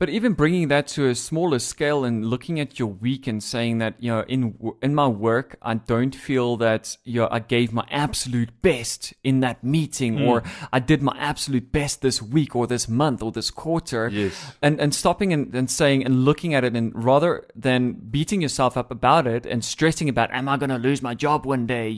But even bringing that to a smaller scale and looking at your week and saying that, in my work, I don't feel that, I gave my absolute best in that meeting or I did my absolute best this week or this month or this quarter. Yes. And stopping and saying and looking at it, and rather than beating yourself up about it and stressing about, am I going to lose my job one day?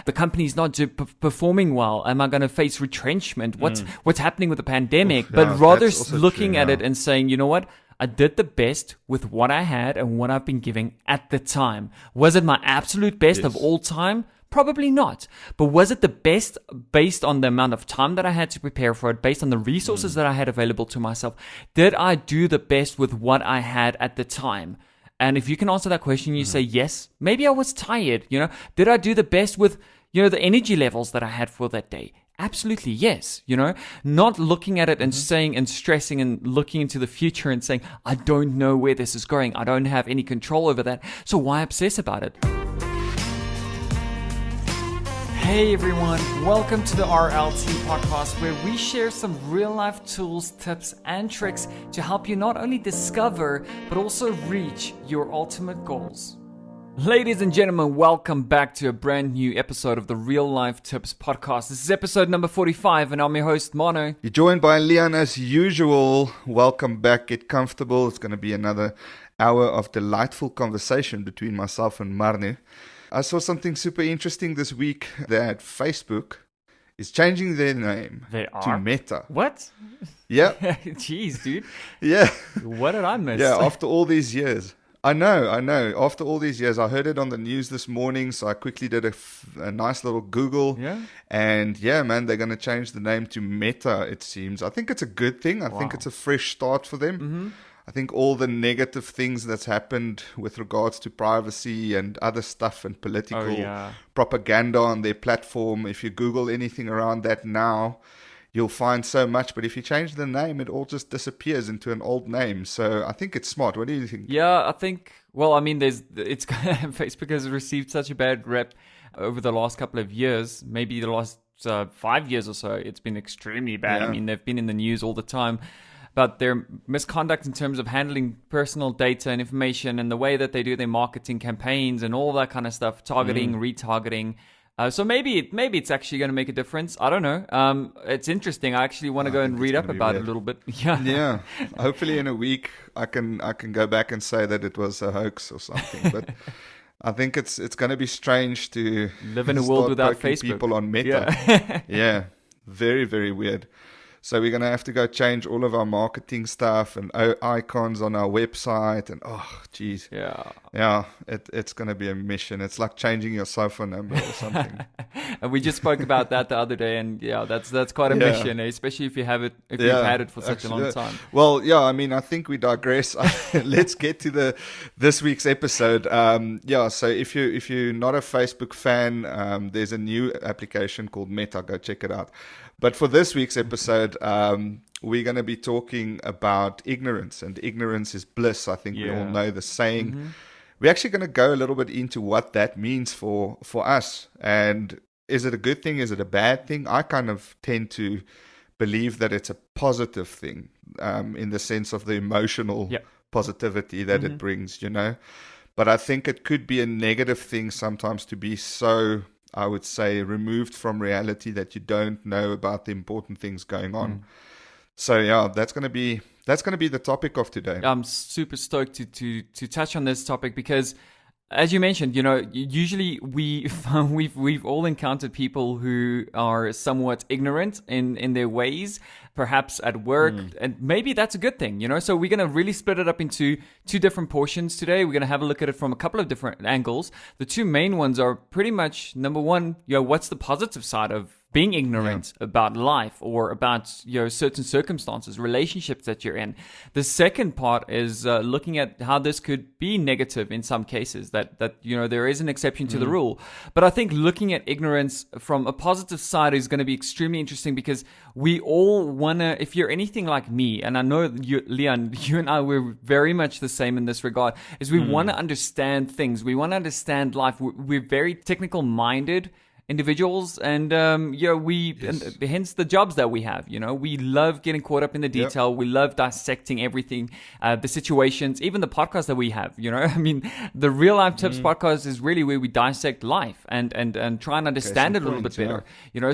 The company's not performing well. Am I going to face retrenchment? What's happening with the pandemic? But rather looking at it and saying, you know what? I did the best with what I had and what I've been giving at the time. Was it my absolute best of all time? Probably not. But was it the best based on the amount of time that I had to prepare for it, based on the resources that I had available to myself? Did I do the best with what I had at the time? And if you can answer that question, you say, yes, maybe I was tired. Did I do the best with, the energy levels that I had for that day? Absolutely, yes. Not looking at it and saying and stressing and looking into the future and saying, I don't know where this is going. I don't have any control over that. So why obsess about it? Hey everyone, welcome to the RLT podcast, where we share some real life tools, tips, and tricks to help you not only discover, but also reach your ultimate goals. Ladies and gentlemen, welcome back to a brand new episode of the Real Life Tips podcast. This is episode number 45, and I'm your host, Mono. You're joined by Leon as usual. Welcome back. Get comfortable. It's going to be another hour of delightful conversation between myself and Marne. I saw something super interesting this week that Facebook is changing their name to Meta. What? Yeah. Jeez, dude. Yeah. What did I miss? Yeah, after all these years. I know. After all these years, I heard it on the news this morning, so I quickly did a nice little Google. Yeah. And yeah, man, they're going to change the name to Meta, it seems. I think it's a good thing. I think it's a fresh start for them. Mm-hmm. I think all the negative things that's happened with regards to privacy and other stuff and political propaganda on their platform, if you Google anything around that now, you'll find so much. But if you change the name, it all just disappears into an old name. So I think it's smart. What do you think? Yeah, I think, Facebook has received such a bad rep over the last couple of years, maybe the last 5 years or so. It's been extremely bad. Yeah. I mean, they've been in the news all the time. But their misconduct in terms of handling personal data and information and the way that they do their marketing campaigns and all that kind of stuff, targeting, retargeting. So maybe it's actually going to make a difference. I don't know. It's interesting. I actually want to go and read up about it a little bit. Yeah. Yeah. Hopefully in a week I can go back and say that it was a hoax or something. But I think it's going to be strange to live in a world without Facebook. People on Meta. Yeah. Yeah. Very, very weird. So we're going to have to go change all of our marketing stuff and icons on our website. And, oh, geez. Yeah, it's going to be a mission. It's like changing your cell phone number or something. And we just spoke about that the other day. And, yeah, that's quite a mission, especially if you have it, if you've had it for such a long time. Well, yeah, I mean, I think we digress. Let's get to this week's episode. So if you're not a Facebook fan, there's a new application called Meta. Go check it out. But for this week's episode, we're going to be talking about ignorance, and ignorance is bliss. I think we all know the saying. Mm-hmm. We're actually going to go a little bit into what that means for us. And is it a good thing? Is it a bad thing? I kind of tend to believe that it's a positive thing in the sense of the emotional positivity that it brings, But I think it could be a negative thing sometimes to be so, I would say, removed from reality that you don't know about the important things going on. So yeah, that's going to be the topic of today. I'm super stoked to touch on this topic because, as you mentioned, usually we've all encountered people who are somewhat ignorant in their ways, perhaps at work, and maybe that's a good thing, So we're going to really split it up into two different portions today. We're going to have a look at it from a couple of different angles. The two main ones are pretty much, number one, what's the positive side of being ignorant about life or about certain circumstances, relationships that you're in. The second part is looking at how this could be negative in some cases, that there is an exception to the rule. But I think looking at ignorance from a positive side is going to be extremely interesting because we all want to, if you're anything like me, and I know Leon, you and I, we're very much the same in this regard, is we want to understand things. We want to understand life. We're very technical minded. individuals, and and hence the jobs that we have. We love getting caught up in the detail. We love dissecting everything, the situations, even the podcast that we have. I mean, the Real Life Tips podcast is really where we dissect life and try and understand it a little bit better.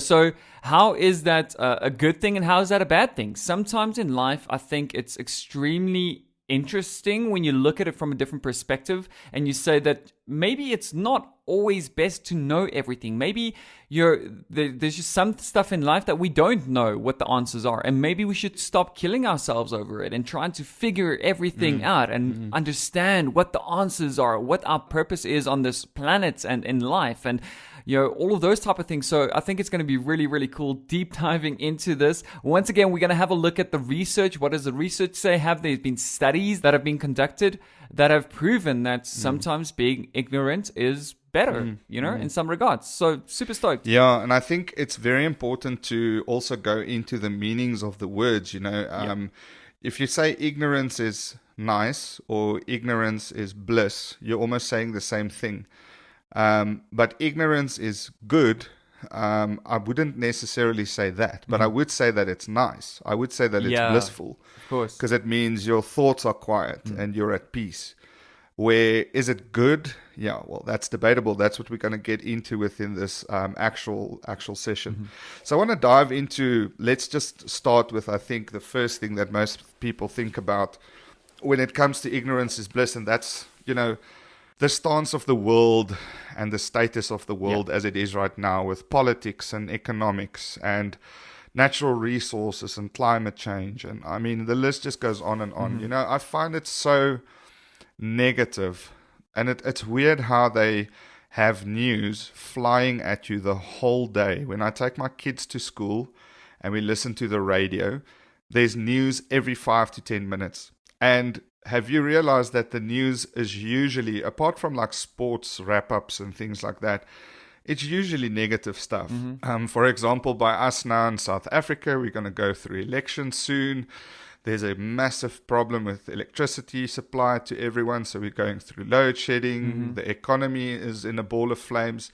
So how is that a good thing, and how is that a bad thing? Sometimes in life, I think it's extremely interesting when you look at it from a different perspective, and you say that maybe it's not always best to know everything. Maybe there's just some stuff in life that we don't know what the answers are, and maybe we should stop killing ourselves over it and trying to figure everything out and understand what the answers are, what our purpose is on this planet and in life, and all of those type of things. So I think it's going to be really, really cool deep diving into this. Once again, we're going to have a look at the research. What does the research say? Have there been studies that have been conducted that have proven that sometimes being ignorant is better, in some regards? So super stoked. Yeah, and I think it's very important to also go into the meanings of the words, If you say ignorance is nice or ignorance is bliss, you're almost saying the same thing. But ignorance is good. I wouldn't necessarily say that, but I would say that it's nice. I would say that it's blissful. Of course. Because it means your thoughts are quiet and you're at peace. Where is it good? Yeah, well, that's debatable. That's what we're going to get into within this actual session. So I want to dive into, let's just start with, I think, the first thing that most people think about when it comes to ignorance is bliss, and that's, the stance of the world and the status of the world as it is right now, with politics and economics and natural resources and climate change. And I mean, the list just goes on and on. I find it so negative. And it's weird how they have news flying at you the whole day. When I take my kids to school and we listen to the radio, there's news every 5 to 10 minutes. And have you realized that the news is usually, apart from like sports wrap-ups and things like that, it's usually negative stuff. For example, by us now in South Africa, we're going to go through elections soon. There's a massive problem with electricity supply to everyone, so we're going through load shedding. The economy is in a ball of flames.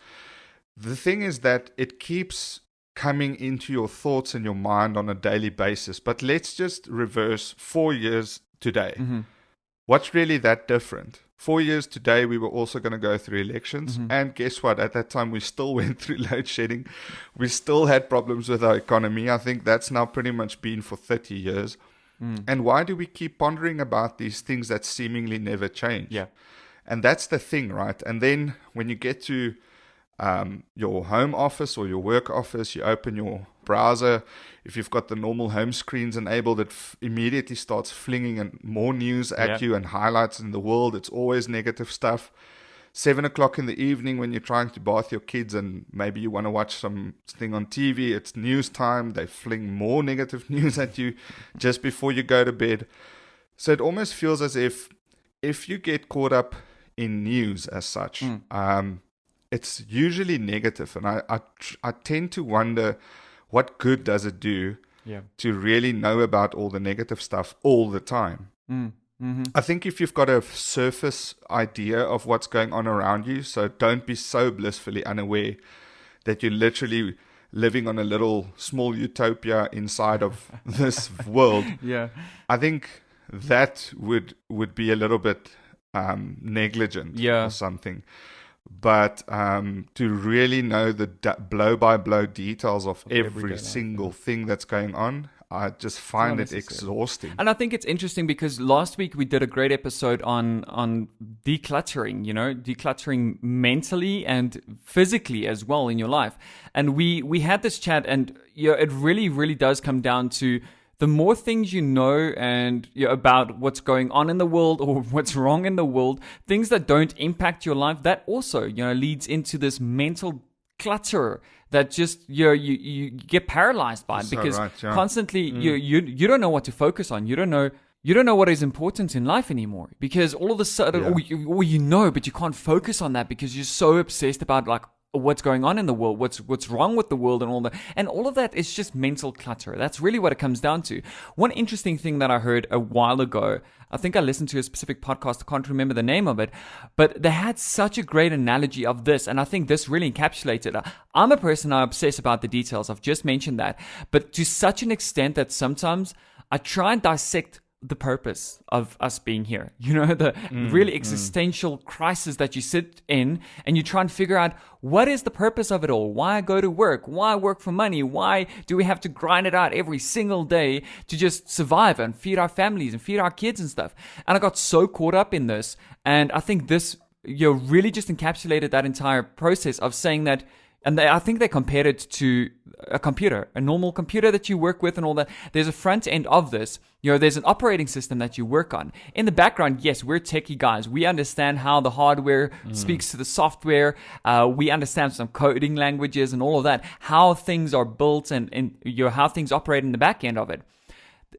The thing is that it keeps coming into your thoughts and your mind on a daily basis. But let's just reverse 4 years today. What's really that different? 4 years today, we were also going to go through elections. And guess what? At that time, we still went through load shedding. We still had problems with our economy. I think that's now pretty much been for 30 years. And why do we keep pondering about these things that seemingly never change? Yeah. And that's the thing, right? And then when you get to your home office or your work office, you open your browser. If you've got the normal home screens enabled, it immediately starts flinging in more news at you and highlights in the world. It's always negative stuff. 7 o'clock in the evening when you're trying to bath your kids and maybe you want to watch something on TV, it's news time. They fling more negative news at you just before you go to bed. So it almost feels as if you get caught up in news as such, it's usually negative. And I tend to wonder, what good does it do to really know about all the negative stuff all the time? I think if you've got a surface idea of what's going on around you, so don't be so blissfully unaware that you're literally living on a little small utopia inside of this world. I think that would be a little bit negligent or something. But to really know the blow-by-blow details of every single thing that's going on, I just find it exhausting. And I think it's interesting because last week we did a great episode on decluttering, decluttering mentally and physically as well in your life. And we had this chat, and it really, really does come down to the more things you know and about what's going on in the world or what's wrong in the world, things that don't impact your life, that also leads into this mental clutter that just you get paralyzed by it, because constantly you don't know what to focus on. You don't know what is important in life anymore, because all of a sudden, or you know, but you can't focus on that because you're so obsessed about like what's going on in the world, what's wrong with the world, and all that. And all of that is just mental clutter. That's really what it comes down to. One interesting thing that I heard a while ago, I think I listened to a specific podcast, I can't remember the name of it, but they had such a great analogy of this, and I think this really encapsulated it. I'm a person, I obsess about the details, I've just mentioned that, but to such an extent that sometimes I try and dissect the purpose of us being here, the really existential crisis that you sit in, and you try and figure out what is the purpose of it all. Why go to work? Why work for money? Why do we have to grind it out every single day to just survive and feed our families and feed our kids and stuff? And I got so caught up in this, and I think this really just encapsulated that entire process of saying that. And I think they compared it to a computer, a normal computer that you work with and all that. There's a front end of this. There's an operating system that you work on. In the background, yes, we're techie guys. We understand how the hardware speaks to the software. We understand some coding languages and all of that, how things are built and how things operate in the back end of it.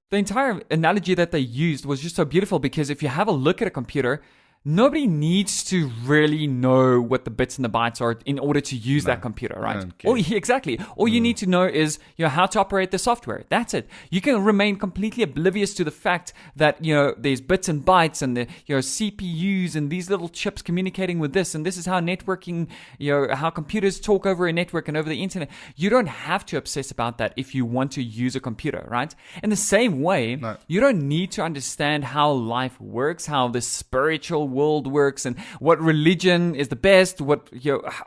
The entire analogy that they used was just so beautiful, because if you have a look at a computer, nobody needs to really know what the bits and the bytes are in order to use that computer, right? Exactly. All you need to know is how to operate the software. That's it. You can remain completely oblivious to the fact that there's bits and bytes and the CPUs and these little chips communicating with this, and this is how networking, how computers talk over a network and over the internet. You don't have to obsess about that if you want to use a computer, right? In the same way, you don't need to understand how life works, how the spiritual world works, and what religion is the best, what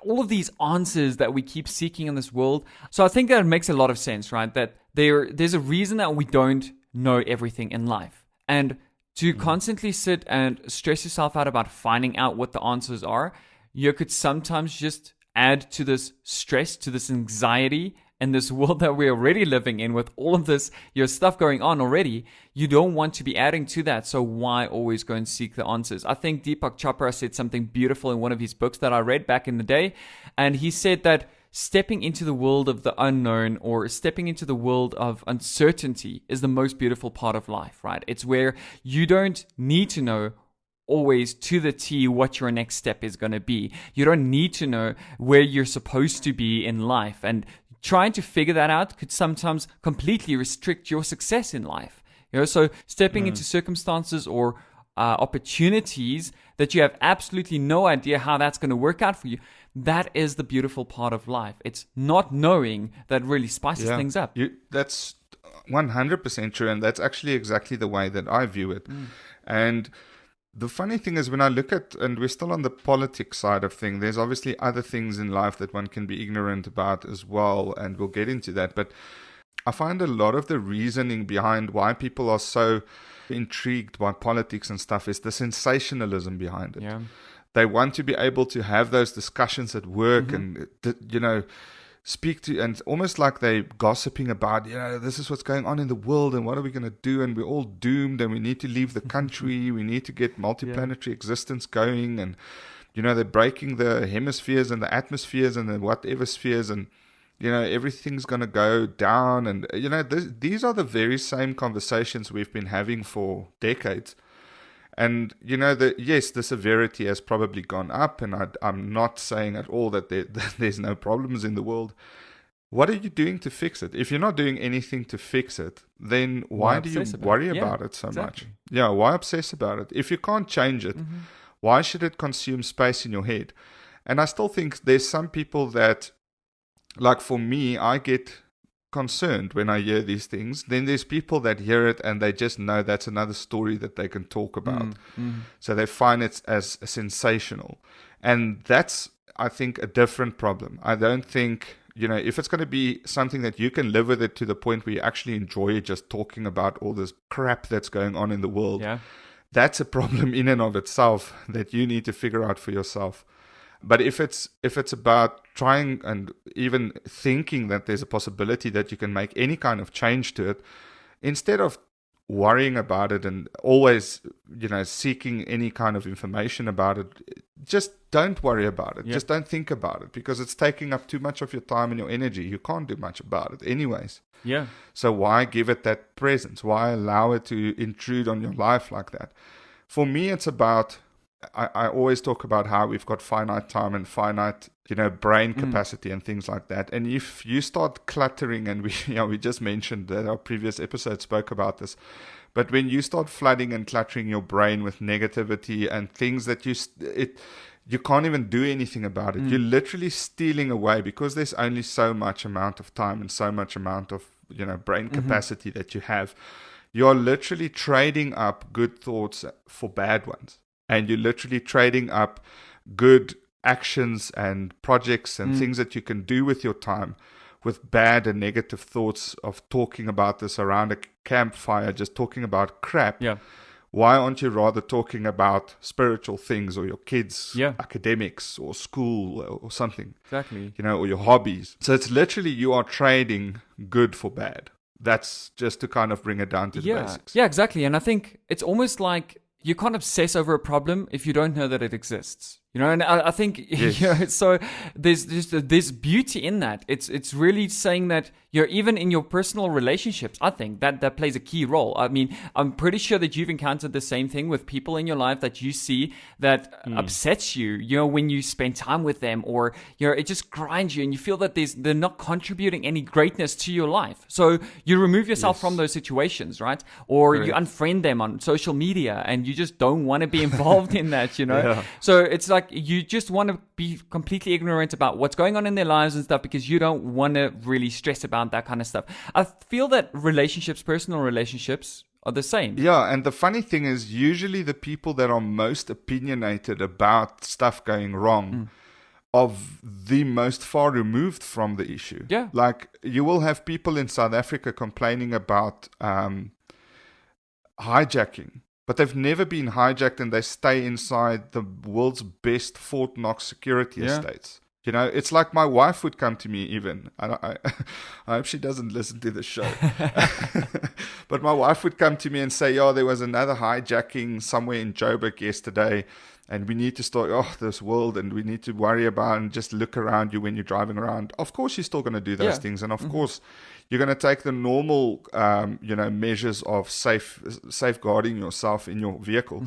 all of these answers that we keep seeking in this world. So I think that makes a lot of sense, right? That there's a reason that we don't know everything in life, and to constantly sit and stress yourself out about finding out what the answers are, you could sometimes just add to this stress, to this anxiety, in this world that we're already living in with all of this, stuff going on already. You don't want to be adding to that. So why always go and seek the answers? I think Deepak Chopra said something beautiful in one of his books that I read back in the day. And he said that stepping into the world of the unknown, or stepping into the world of uncertainty, is the most beautiful part of life, right? It's where you don't need to know always to the T what your next step is going to be. You don't need to know where you're supposed to be in life. And trying to figure that out could sometimes completely restrict your success in life. So stepping into circumstances or opportunities that you have absolutely no idea how that's going to work out for you, that is the beautiful part of life. It's not knowing that really spices things up. That's 100% true, and that's actually exactly the way that I view it. And the funny thing is, when I look at, and we're still on the politics side of things, there's obviously other things in life that one can be ignorant about as well, and we'll get into that. But I find a lot of the reasoning behind why people are so intrigued by politics and stuff is the sensationalism behind it. Yeah. They want to be able to have those discussions at work and, speak to, and almost like they're gossiping about, this is what's going on in the world and what are we going to do, and we're all doomed and we need to leave the country, we need to get multiplanetary existence going, and they're breaking the hemispheres and the atmospheres and the whatever spheres, and everything's going to go down, and these are the very same conversations we've been having for decades. And, yes, the severity has probably gone up, and I'm not saying at all that there's no problems in the world. What are you doing to fix it? If you're not doing anything to fix it, then why do you worry about it so much? Yeah, why obsess about it? If you can't change it, why should it consume space in your head? And I still think there's some people that, like for me, I get concerned when I hear these things. Then there's people that hear it and they just know that's another story that they can talk about. So they find it as sensational. And that's, I think, a different problem. I don't think, if it's going to be something that you can live with it to the point where you actually enjoy just talking about all this crap that's going on in the world, that's a problem in and of itself that you need to figure out for yourself. But if it's about trying and even thinking that there's a possibility that you can make any kind of change to it, instead of worrying about it and always, seeking any kind of information about it, just don't worry about it. Just don't think about it, because it's taking up too much of your time and your energy. You can't do much about it anyways. So why give it that presence? Why allow it to intrude on your life like that? For me, it's about I always talk about how we've got finite time and finite, brain capacity and things like that. And if you start cluttering, and we just mentioned that our previous episode spoke about this, but when you start flooding and cluttering your brain with negativity and things that you can't even do anything about it. You're literally stealing away, because there's only so much amount of time and so much amount of, brain capacity that you have. You're literally trading up good thoughts for bad ones. And you're literally trading up good actions and projects and things that you can do with your time with bad and negative thoughts of talking about this around a campfire, just talking about crap. Yeah. Why aren't you rather talking about spiritual things, or your kids' Yeah. academics, or school, or something? Exactly. Or your hobbies. So it's literally, you are trading good for bad. That's just to kind of bring it down to the basics. Yeah, exactly. And I think it's almost like you can't obsess over a problem if you don't know that it exists. And I think, Yes. so there's there's beauty in that. It's really saying that even in your personal relationships, I think that plays a key role. I mean, I'm pretty sure that you've encountered the same thing with people in your life that you see that upsets you, when you spend time with them, or, it just grinds you and you feel that they're not contributing any greatness to your life. So you remove yourself from those situations, right? Or you unfriend them on social media and you just don't want to be involved in that, Yeah. So it's like, you just want to be completely ignorant about what's going on in their lives and stuff, because you don't want to really stress about that kind of stuff. I feel that personal relationships, are the same. Yeah, and the funny thing is, usually the people that are most opinionated about stuff going wrong are the most far removed from the issue. Yeah. Like, you will have people in South Africa complaining about hijacking. But they've never been hijacked, and they stay inside the world's best Fort Knox security estates. It's like my wife would come to me even. I hope she doesn't listen to the show. But my wife would come to me and say, there was another hijacking somewhere in Joburg yesterday, and we need to start this world, and we need to worry about and just look around you when you're driving around. Of course, you're still going to do those things. And of course, you're going to take the normal, measures of safeguarding yourself in your vehicle.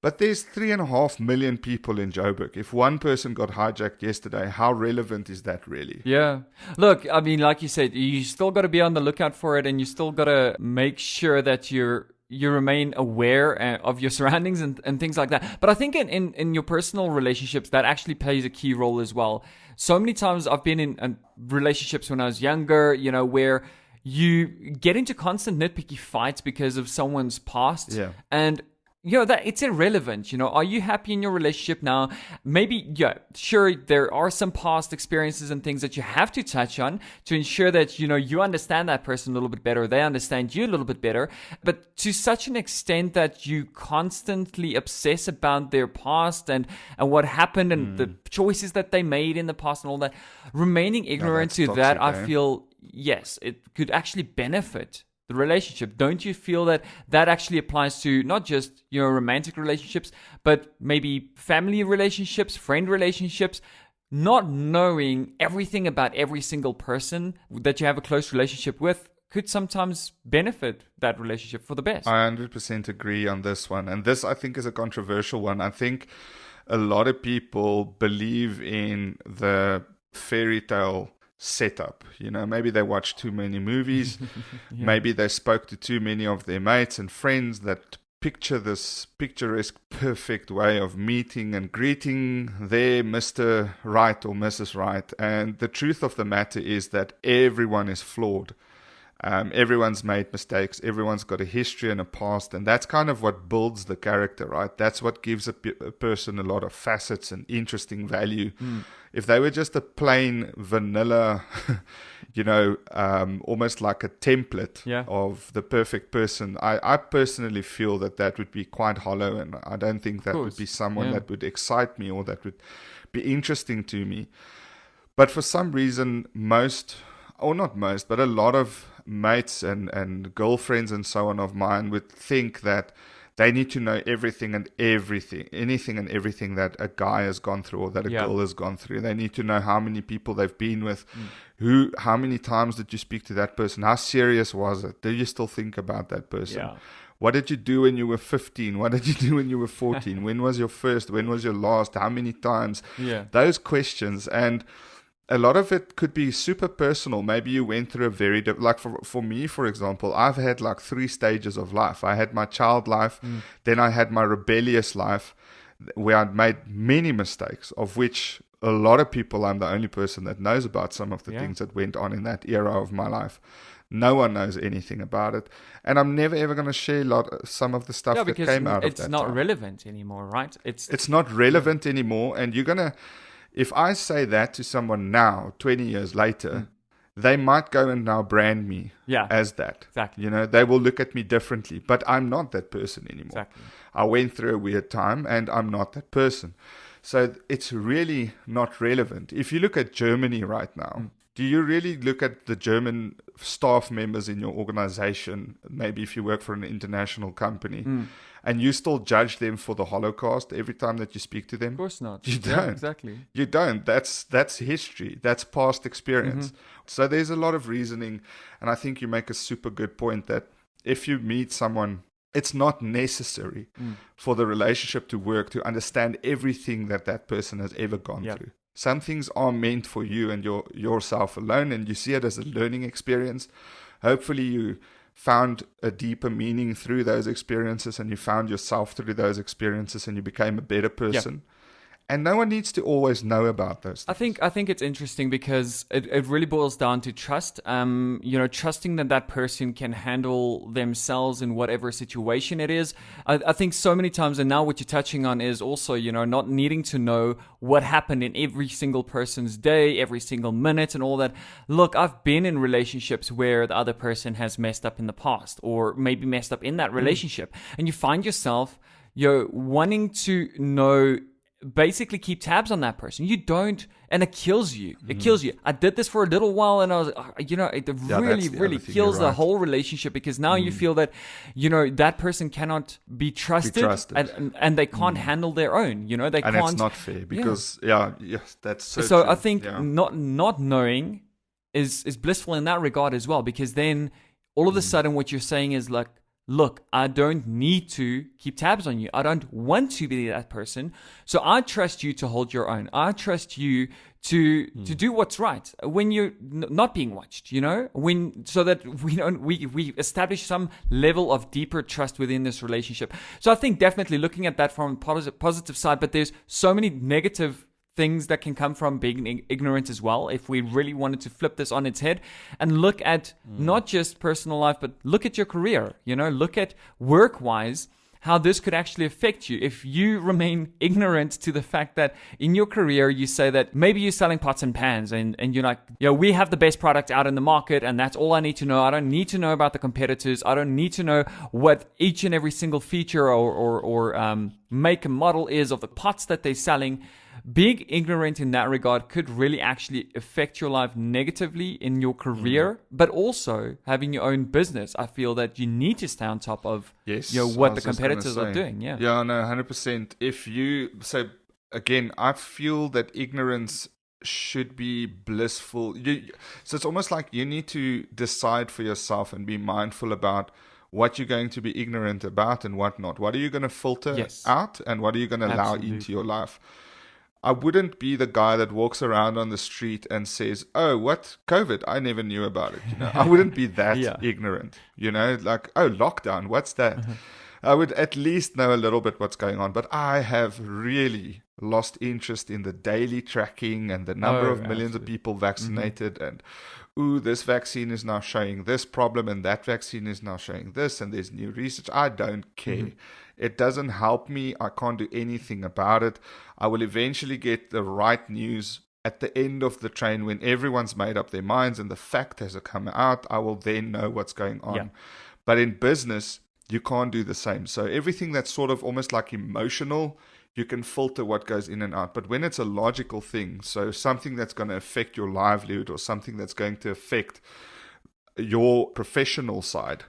But there's 3.5 million people in Joburg. If one person got hijacked yesterday, how relevant is that really? Yeah. Look, I mean, like you said, you still got to be on the lookout for it, and you still got to make sure that you remain aware of your surroundings and things like that. But I think in your personal relationships, that actually plays a key role as well. So many times I've been in relationships when I was younger, where you get into constant nitpicky fights because of someone's past. Yeah. And that it's irrelevant. Are you happy in your relationship now? Maybe, sure, there are some past experiences and things that you have to touch on to ensure that, you understand that person a little bit better. They understand you a little bit better. But to such an extent that you constantly obsess about their past and what happened and the choices that they made in the past and all that, remaining ignorant to toxic, that, I feel, yes, it could actually benefit the relationship. Don't you feel that actually applies to not just romantic relationships, but maybe family relationships, friend relationships? Not knowing everything about every single person that you have a close relationship with could sometimes benefit that relationship for the best. I 100% agree on this one, and this, I think, is a controversial one. I think a lot of people believe in the fairy tale setup. Maybe they watched too many movies. Maybe they spoke to too many of their mates and friends that picture this picturesque, perfect way of meeting and greeting their Mr. Right or Mrs. Right. And the truth of the matter is that everyone is flawed. Everyone's made mistakes. Everyone's got a history and a past, and that's kind of what builds the character, right? That's what gives a person a lot of facets and interesting value. If they were just a plain vanilla, almost like a template of the perfect person, I personally feel that would be quite hollow, and I don't think that would be someone that would excite me or that would be interesting to me. But for some reason, a lot of mates and girlfriends and so on of mine would think that they need to know anything and everything that a guy has gone through or that a girl has gone through. They need to know how many people they've been with, how many times did you speak to that person, how serious was it, do you still think about that person, What did you do when you were 15? What did you do when you were 14? When was your first? When was your last? How many times? Yeah. Those questions. And a lot of it could be super personal. Maybe you went through a very, like for me, for example, I've had like 3 stages of life. I had my child life, then I had my rebellious life where I'd made many mistakes, of which a lot of people, I'm the only person that knows about some of the things that went on in that era of my life. No one knows anything about it. And I'm never ever going to share some of the stuff that came out of that. It's not relevant anymore, right? It's not relevant anymore. And you're going to, if I say that to someone now, 20 years later, they might go and now brand me as that. Exactly. They will look at me differently, but I'm not that person anymore. Exactly. I went through a weird time and I'm not that person. So it's really not relevant. If you look at Germany right now, do you really look at the German staff members in your organization, maybe if you work for an international company, and you still judge them for the Holocaust every time that you speak to them? Of course not. You don't. Yeah, exactly. You don't. That's history. That's past experience. So there's a lot of reasoning, and I think you make a super good point that if you meet someone, it's not necessary for the relationship to work to understand everything that person has ever gone through. Some things are meant for you and yourself alone, and you see it as a learning experience. Hopefully you found a deeper meaning through those experiences, and you found yourself through those experiences, and you became a better person. And no one needs to always know about those things. I think it's interesting because it really boils down to trust. Trusting that person can handle themselves in whatever situation it is. I think so many times, and now what you're touching on is also, not needing to know what happened in every single person's day, every single minute and all that. Look, I've been in relationships where the other person has messed up in the past, or maybe messed up in that relationship. And you find yourself, wanting to know, basically keep tabs on that person. You don't, and it kills you. It kills you. I did this for a little while, and I was, it really kills the whole relationship, because now you feel that, that person cannot be trusted. And they can't handle their own. They can't. And it's not fair because, that's so true. I think not knowing is blissful in that regard as well, because then all of a sudden what you're saying is like, look, I don't need to keep tabs on you. I don't want to be that person. So I trust you to hold your own. I trust you to do what's right when you're not being watched, so that we establish some level of deeper trust within this relationship. So I think definitely looking at that from a positive side, but there's so many negative things that can come from being ignorant as well, if we really wanted to flip this on its head and look at not just personal life, but look at your career, look at work-wise, how this could actually affect you if you remain ignorant to the fact that in your career, you say that maybe you're selling pots and pans and you're like, we have the best product out in the market and that's all I need to know. I don't need to know about the competitors. I don't need to know what each and every single feature or make and model is of the pots that they're selling. Being ignorant in that regard could really actually affect your life negatively in your career, but also having your own business. I feel that you need to stay on top of what the competitors are doing. Yeah, no, 100%. So again, I feel that ignorance should be blissful. So it's almost like you need to decide for yourself and be mindful about what you're going to be ignorant about and what not. What are you going to filter out and what are you going to allow into your life? I wouldn't be the guy that walks around on the street and says, oh, what? COVID? I never knew about it. I wouldn't be that ignorant, like, oh, lockdown, what's that? I would at least know a little bit what's going on. But I have really lost interest in the daily tracking and the number of millions of people vaccinated and, this vaccine is now showing this problem and that vaccine is now showing this and there's new research. I don't care. It doesn't help me. I can't do anything about it. I will eventually get the right news at the end of the train when everyone's made up their minds and the fact has come out. I will then know what's going on. Yeah. But in business, you can't do the same. So everything that's sort of almost like emotional, you can filter what goes in and out. But when it's a logical thing, so something that's going to affect your livelihood or something that's going to affect your professional side,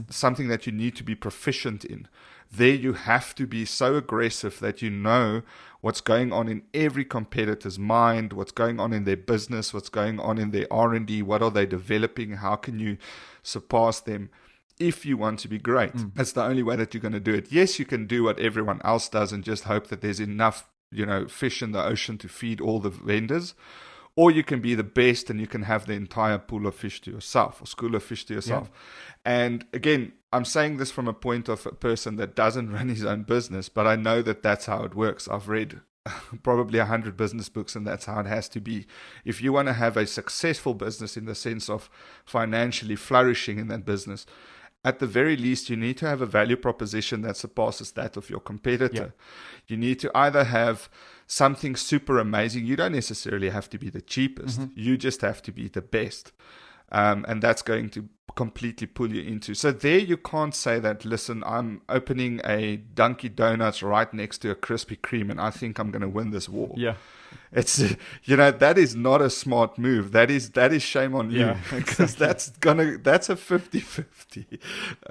something that you need to be proficient in, there you have to be so aggressive that you know what's going on in every competitor's mind, what's going on in their business, what's going on in their R&D, what are they developing, how can you surpass them. if you want to be great. That's the only way that you're going to do it. Yes, you can do what everyone else does and just hope that there's enough, fish in the ocean to feed all the vendors. Or you can be the best and you can have the entire pool of fish to yourself, or school of fish to yourself. Yeah. And again, I'm saying this from a point of a person that doesn't run his own business, but I know that that's how it works. I've read probably 100 business books, and that's how it has to be. If you want to have a successful business in the sense of financially flourishing in that business, at the very least, you need to have a value proposition that surpasses that of your competitor. Yeah. You need to either have something super amazing. You don't necessarily have to be the cheapest. You just have to be the best. And that's going to completely pull you into. So there you can't say that, listen, I'm opening a Dunkin' Donuts right next to a Krispy Kreme and I think I'm going to win this war. Yeah. It's, that is not a smart move. That is shame on you, because that's a 50-50.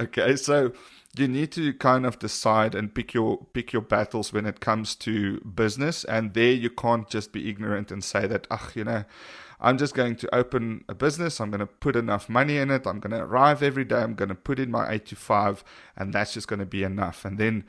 Okay. So you need to kind of decide and pick your battles when it comes to business. And there you can't just be ignorant and say that, I'm just going to open a business. I'm going to put enough money in it. I'm going to arrive every day. I'm going to put in my 8 to 5, and that's just going to be enough. And then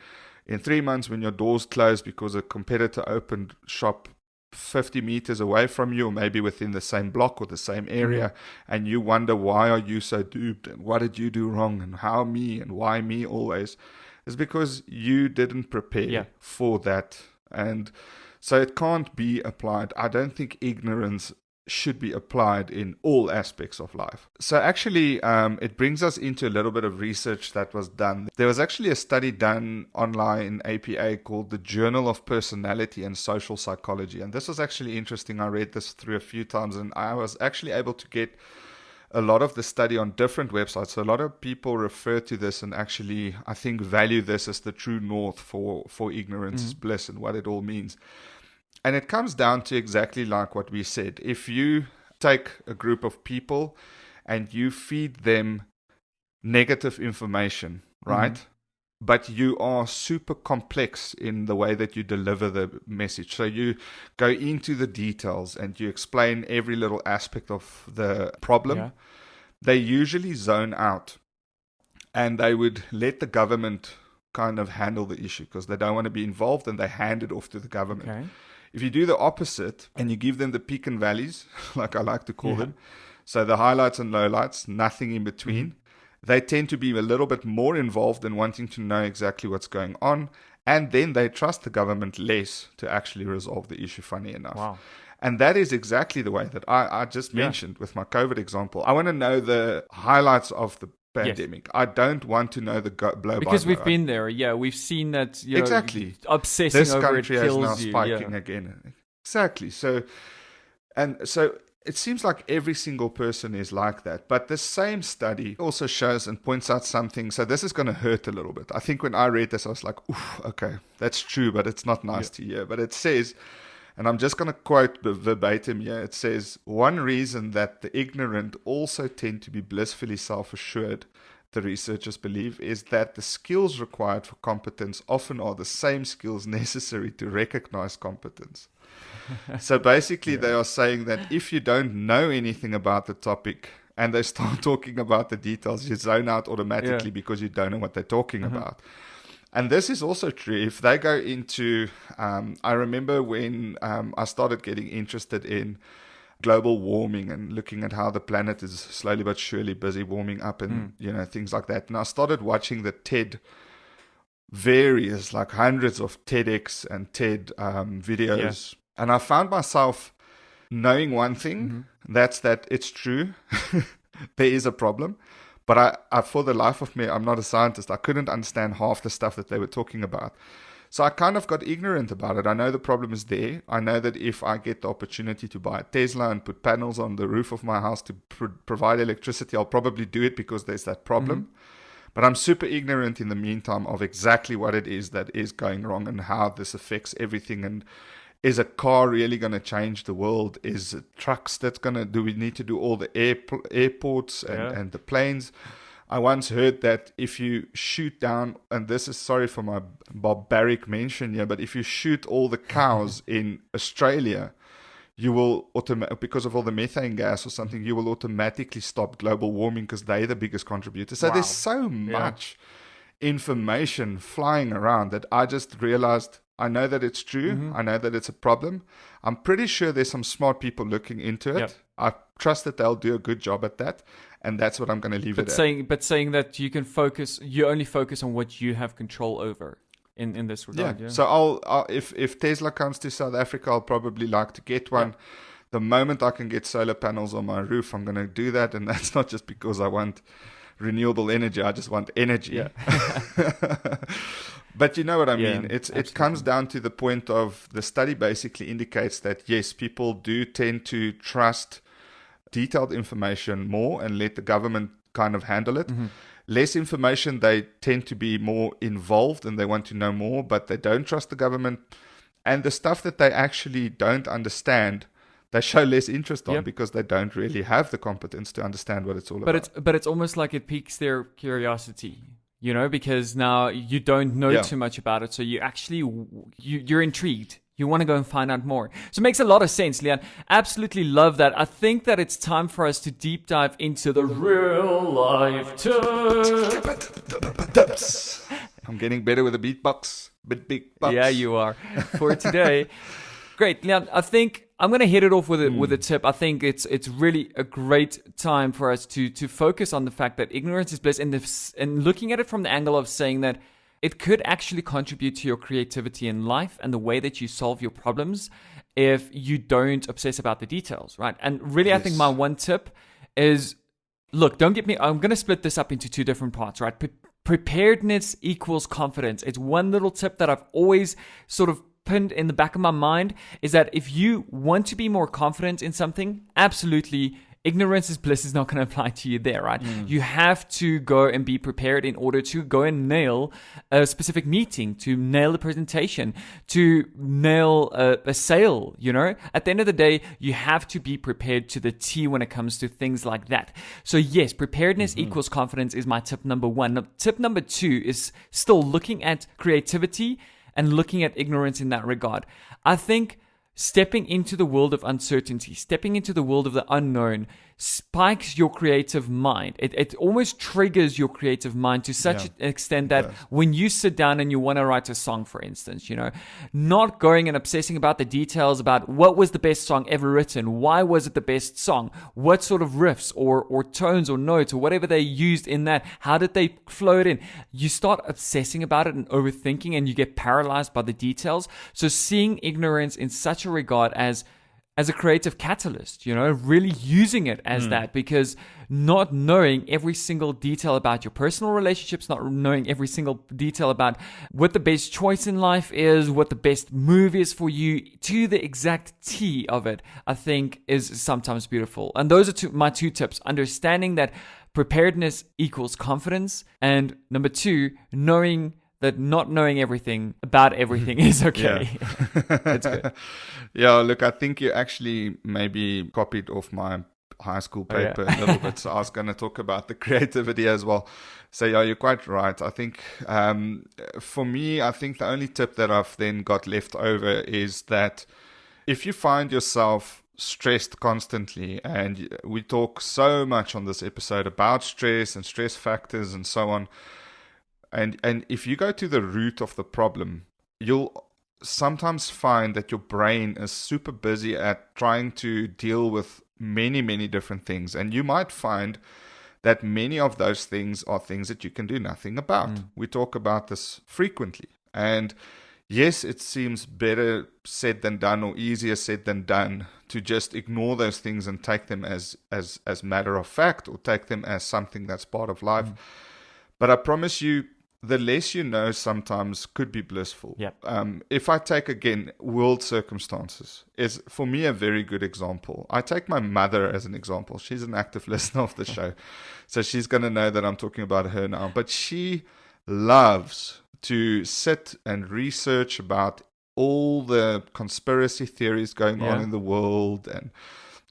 in 3 months, when your doors close because a competitor opened shop 50 meters away from you, or maybe within the same block or the same area, and you wonder, why are you so duped? And what did you do wrong? And how me? And why me always? It's because you didn't prepare for that. And so it can't be applied. I don't think ignorance should be applied in all aspects of life. So actually, it brings us into a little bit of research that was done. There was actually a study done online in APA called the Journal of Personality and Social Psychology. And this was actually interesting. I read this through a few times, and I was actually able to get a lot of the study on different websites. So a lot of people refer to this and actually, I think, value this as the true north for ignorance is bliss and what it all means. And it comes down to exactly like what we said. If you take a group of people and you feed them negative information, right? But you are super complex in the way that you deliver the message. So you go into the details and you explain every little aspect of the problem. Yeah. They usually zone out, and they would let the government kind of handle the issue because they don't want to be involved, and they hand it off to the government. Okay. If you do the opposite and you give them the peak and valleys, like I like to call them, so the highlights and lowlights, nothing in between, they tend to be a little bit more involved in wanting to know exactly what's going on, and then they trust the government less to actually resolve the issue, funny enough. Wow. And that is exactly the way that I just mentioned with my COVID example. I want to know the highlights of the pandemic. Yes. I don't want to know the blow because by we've been there. Yeah, we've seen that. Exactly. Obsessing this over country it kills is now spiking again. Exactly. So it seems like every single person is like that. But the same study also shows and points out something. So this is going to hurt a little bit. I think when I read this, I was like, oof, okay, that's true, but it's not nice to hear. But it says, and I'm just going to quote verbatim here. It says, one reason that the ignorant also tend to be blissfully self-assured, the researchers believe, is that the skills required for competence often are the same skills necessary to recognize competence. So basically, they are saying that if you don't know anything about the topic and they start talking about the details, you zone out automatically because you don't know what they're talking about. And this is also true. If they go into, I remember when I started getting interested in global warming and looking at how the planet is slowly but surely busy warming up and, things like that. And I started watching the TED various, like hundreds of TEDx and TED videos. Yeah. And I found myself knowing one thing, that's that it's true. There is a problem. But I, for the life of me, I'm not a scientist. I couldn't understand half the stuff that they were talking about. So I kind of got ignorant about it. I know the problem is there. I know that if I get the opportunity to buy a Tesla and put panels on the roof of my house to provide electricity, I'll probably do it because there's that problem. But I'm super ignorant in the meantime of exactly what it is that is going wrong and how this affects everything. And is a car really going to change the world? Is it trucks that's going to, do we need to do all the airports and the planes? I once heard that if you shoot down, and this is sorry for my barbaric mention here, but if you shoot all the cows in Australia, you will because of all the methane gas or something, you will automatically stop global warming because they're the biggest contributor. So there's so much information flying around that I just realized, I know that it's true. I know that it's a problem. I'm pretty sure there's some smart people looking into it. I trust that they'll do a good job at that. And that's what I'm going to leave it at. But saying that you only focus on what you have control over in this regard. Yeah. So I'll if Tesla comes to South Africa, I'll probably like to get one. Yeah. The moment I can get solar panels on my roof, I'm going to do that. And that's not just because I want renewable energy. I just want energy. Yeah. But you know what I mean? It comes down to the point of the study basically indicates that, yes, people do tend to trust detailed information more and let the government kind of handle it. Less information, they tend to be more involved and they want to know more, but they don't trust the government. And the stuff that they actually don't understand, they show less interest on because they don't really have the competence to understand what it's all about. But it's almost like it piques their curiosity, because now you don't know too much about it. So you actually, you're intrigued. You want to go and find out more. So it makes a lot of sense, Leon. Absolutely love that. I think that it's time for us to deep dive into the real life tips. I'm getting better with the beatbox. Big box. Yeah, you are. For today. Great, Leon. I think I'm going to hit it off with a tip. I think it's really a great time for us to focus on the fact that ignorance is bliss, and looking at it from the angle of saying that it could actually contribute to your creativity in life and the way that you solve your problems if you don't obsess about the details, right? And really, I think my one tip is, look, don't get me, I'm going to split this up into two different parts, right? Preparedness equals confidence. It's one little tip that I've always sort of pinned in the back of my mind, is that if you want to be more confident in something, absolutely, ignorance is bliss is not going to apply to you there, right? You have to go and be prepared in order to go and nail a specific meeting, to nail a presentation, to nail a sale, At the end of the day, you have to be prepared to the T when it comes to things like that. So yes, preparedness equals confidence is my tip number one. Now, tip number two is still looking at creativity and looking at ignorance in that regard. I think stepping into the world of uncertainty, stepping into the world of the unknown, spikes your creative mind. It almost triggers your creative mind to such an extent that when you sit down and you want to write a song, for instance, not going and obsessing about the details about what was the best song ever written, why was it the best song, what sort of riffs or tones or notes or whatever they used in that, how did they flow it in? You start obsessing about it and overthinking, and you get paralyzed by the details. So seeing ignorance in such a regard as a creative catalyst, really using it as that, because not knowing every single detail about your personal relationships, not knowing every single detail about what the best choice in life is, what the best move is for you, to the exact T of it, I think is sometimes beautiful. And those are my two tips: understanding that preparedness equals confidence, and number two, knowing that not knowing everything about everything is okay. That's good. Yeah, look, I think you actually maybe copied off my high school paper a little bit. So I was going to talk about the creativity as well. So yeah, you're quite right. I think for me, I think the only tip that I've then got left over is that if you find yourself stressed constantly, and we talk so much on this episode about stress and stress factors and so on, and if you go to the root of the problem, you'll sometimes find that your brain is super busy at trying to deal with many, many different things. And you might find that many of those things are things that you can do nothing about. We talk about this frequently. And yes, it seems better said than done, or easier said than done, to just ignore those things and take them as matter of fact, or take them as something that's part of life. But I promise you, the less you know sometimes could be blissful. If I take, again, world circumstances is, for me, a very good example. I take my mother as an example. She's an active listener of the show, so she's going to know that I'm talking about her now. But she loves to sit and research about all the conspiracy theories going on in the world, and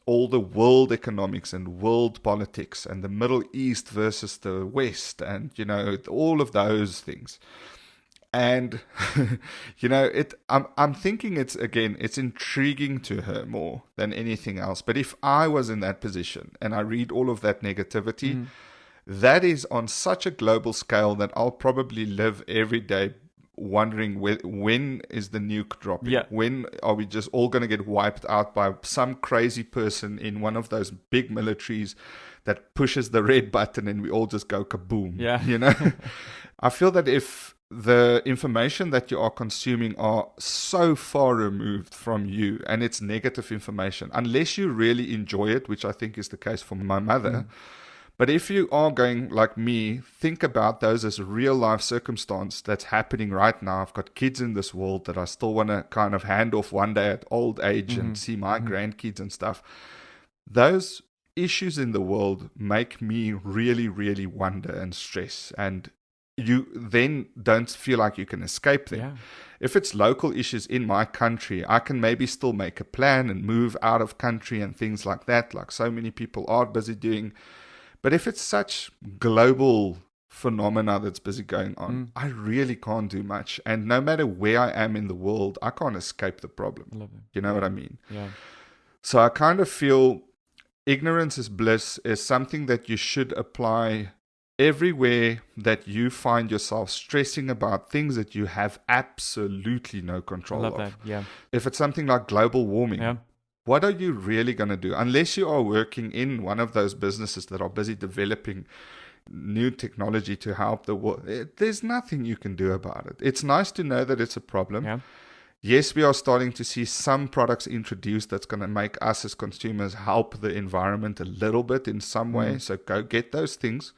all the world economics and world politics, and the Middle East versus the West, and all of those things. And I'm thinking it's intriguing to her more than anything else. But if I was in that position and I read all of that negativity, that is on such a global scale that I'll probably live every day wondering when is the nuke dropping? Yeah. When are we just all going to get wiped out by some crazy person in one of those big militaries that pushes the red button and we all just go kaboom? Yeah. I feel that if the information that you are consuming are so far removed from you and it's negative information, unless you really enjoy it, which I think is the case for my mother. But if you are going like me, think about those as real life circumstance that's happening right now. I've got kids in this world that I still want to kind of hand off one day at old age and see my grandkids and stuff. Those issues in the world make me really, really wonder and stress. And you then don't feel like you can escape them. Yeah. If it's local issues in my country, I can maybe still make a plan and move out of country and things like that, like so many people are busy doing. But if it's such global phenomena that's busy going on, I really can't do much. And no matter where I am in the world, I can't escape the problem. Love it. You know what I mean? Yeah. So I kind of feel ignorance is bliss is something that you should apply everywhere that you find yourself stressing about things that you have absolutely no control Love of. that. Yeah. If it's something like global warming, Yeah. what are you really going to do? Unless you are working in one of those businesses that are busy developing new technology to help the world, there's nothing you can do about it. It's nice to know that it's a problem. Yeah. Yes, we are starting to see some products introduced that's going to make us as consumers help the environment a little bit in some way. So go get those things.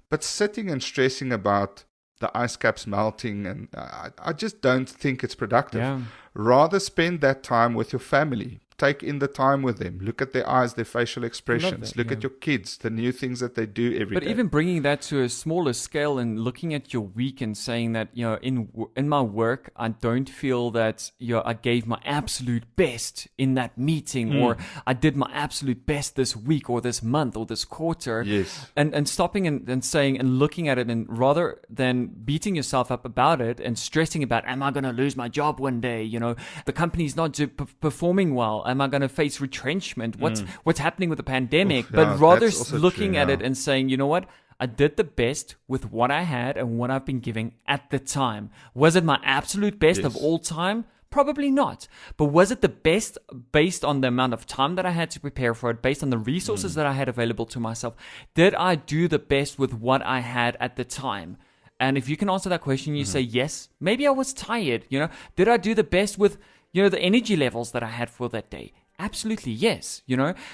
But sitting and stressing about the ice caps melting, and I just don't think it's productive. Yeah. Rather spend that time with your family. Take in the time with them. Look at their eyes, their facial expressions. Look at your kids, the new things that they do every day. But even bringing that to a smaller scale and looking at your week and saying that, in my work, I don't feel that, I gave my absolute best in that meeting or I did my absolute best this week or this month or this quarter. Yes. And stopping and saying and looking at it, and rather than beating yourself up about it and stressing about, am I going to lose my job one day? The company's not performing well. Am I going to face retrenchment? What's happening with the pandemic? But rather looking at it and saying, you know what? I did the best with what I had and what I've been giving at the time. Was it my absolute best of all time? Probably not. But was it the best based on the amount of time that I had to prepare for it, based on the resources that I had available to myself? Did I do the best with what I had at the time? And if you can answer that question, you say, yes, maybe I was tired. Did I do the best with the energy levels that I had for that day? Absolutely, yes.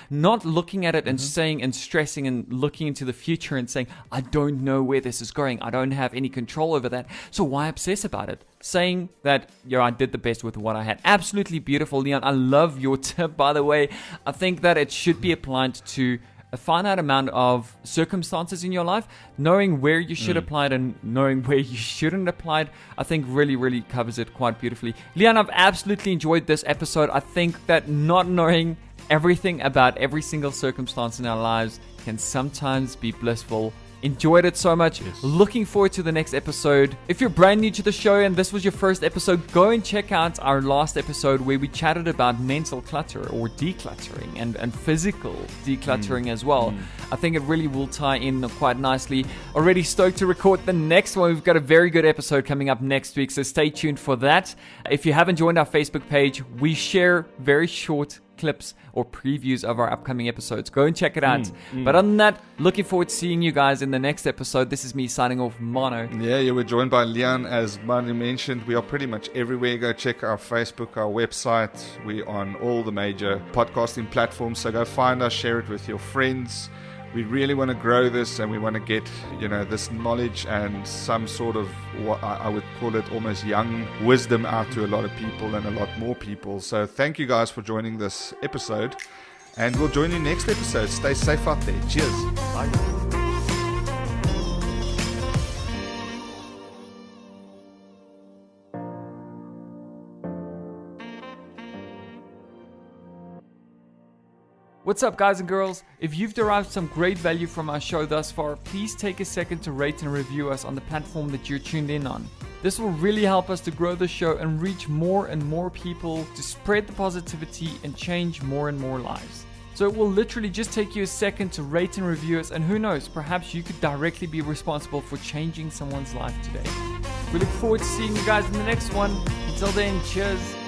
Not looking at it and saying and stressing and looking into the future and saying, I don't know where this is going. I don't have any control over that. So why obsess about it? Saying that, I did the best with what I had. Absolutely beautiful, Leon. I love your tip, by the way. I think that it should be applied to a finite amount of circumstances in your life. Knowing where you should apply it and knowing where you shouldn't apply it, I think really, really covers it quite beautifully. Leon, I've absolutely enjoyed this episode. I think that not knowing everything about every single circumstance in our lives can sometimes be blissful. Enjoyed it so much. Yes. Looking forward to the next episode. If you're brand new to the show and this was your first episode, go and check out our last episode where we chatted about mental clutter or decluttering and physical decluttering as well. I think it really will tie in quite nicely. Already stoked to record the next one. We've got a very good episode coming up next week, so stay tuned for that. If you haven't joined our Facebook page, we share very short clips or previews of our upcoming episodes. Go and check it out. But other than that, looking forward to seeing you guys in the next episode. This is me signing off, Mono. Yeah, you were joined by Leon. As Manu mentioned, we are pretty much everywhere. Go check our Facebook, our website. We're on all the major podcasting platforms, so go find us, share it with your friends. We really want to grow this, and we want to get, this knowledge and some sort of, what I would call it, almost young wisdom out to a lot of people and a lot more people. So thank you guys for joining this episode, and we'll join you next episode. Stay safe out there. Cheers. Bye. What's up, guys and girls? If you've derived some great value from our show thus far, please take a second to rate and review us on the platform that you're tuned in on. This will really help us to grow the show and reach more and more people, to spread the positivity and change more and more lives. So it will literally just take you a second to rate and review us, and who knows, perhaps you could directly be responsible for changing someone's life today. We look forward to seeing you guys in the next one. Until then, cheers.